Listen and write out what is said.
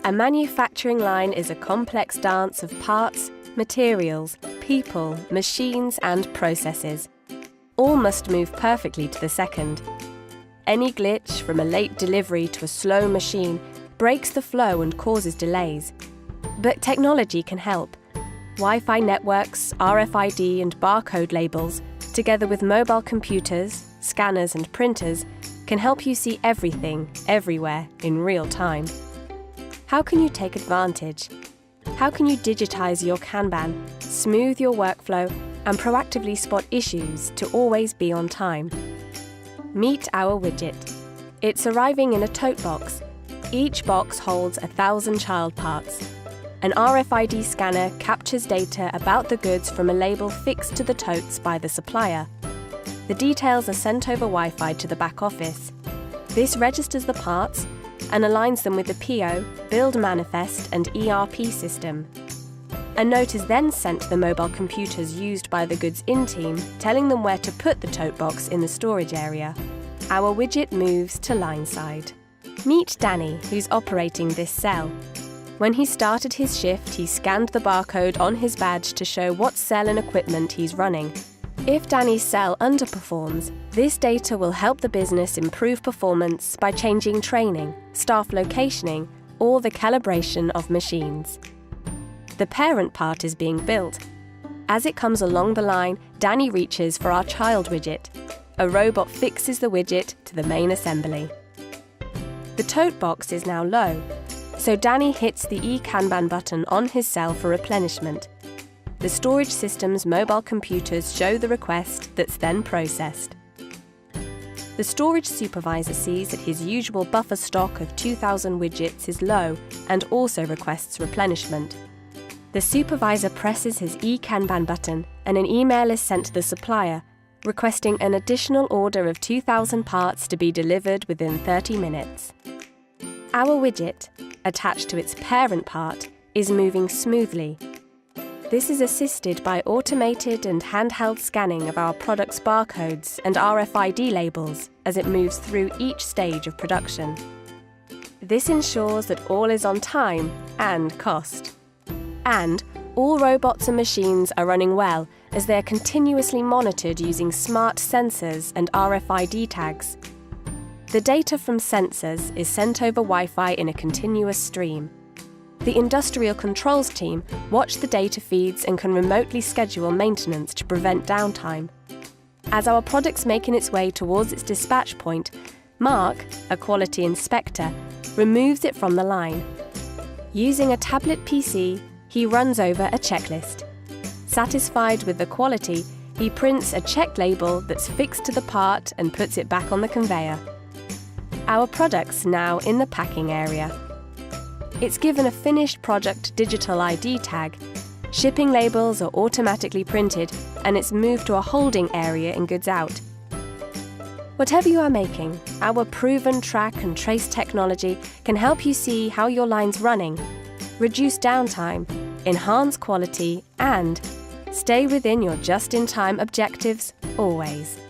A manufacturing line is a complex dance of parts, materials, people, machines, and processes. All must move perfectly to the second. Any glitch, from a late delivery to a slow machine, breaks the flow and causes delays. But technology can help. Wi-Fi networks, RFID and barcode labels, together with mobile computers, scanners and printers, can help you see everything, everywhere, in real time. How can you take advantage? How can you digitize your Kanban, smooth your workflow, and proactively spot issues to always be on time? Meet our widget. It's arriving in a tote box. Each box holds 1,000 child parts. An RFID scanner captures data about the goods from a label fixed to the totes by the supplier. The details are sent over Wi-Fi to the back office. This registers the parts and aligns them with the PO, build manifest, and ERP system. A note is then sent to the mobile computers used by the goods in team, telling them where to put the tote box in the storage area. Our widget moves to line side. Meet Danny, who's operating this cell. When he started his shift, he scanned the barcode on his badge to show what cell and equipment he's running. If Danny's cell underperforms, this data will help the business improve performance by changing training, staff locationing, or the calibration of machines. The parent part is being built. As it comes along the line, Danny reaches for our child widget. A robot fixes the widget to the main assembly. The tote box is now low, so Danny hits the eKanban button on his cell for replenishment. The storage system's mobile computers show the request that's then processed. The storage supervisor sees that his usual buffer stock of 2,000 widgets is low and also requests replenishment. The supervisor presses his eKanban button and an email is sent to the supplier, requesting an additional order of 2,000 parts to be delivered within 30 minutes. Our widget, attached to its parent part, is moving smoothly. This is assisted by automated and handheld scanning of our product's barcodes and RFID labels as it moves through each stage of production. This ensures that all is on time and cost. And all robots and machines are running well as they are continuously monitored using smart sensors and RFID tags. The data from sensors is sent over Wi-Fi in a continuous stream. The industrial controls team watch the data feeds and can remotely schedule maintenance to prevent downtime. As our product's making its way towards its dispatch point, Mark, a quality inspector, removes it from the line. Using a tablet PC, he runs over a checklist. Satisfied with the quality, he prints a check label that's fixed to the part and puts it back on the conveyor. Our product's now in the packing area. It's given a finished product digital ID tag, shipping labels are automatically printed, and it's moved to a holding area in goods out. Whatever you are making, our proven track and trace technology can help you see how your line's running, reduce downtime, enhance quality, and stay within your just-in-time objectives always.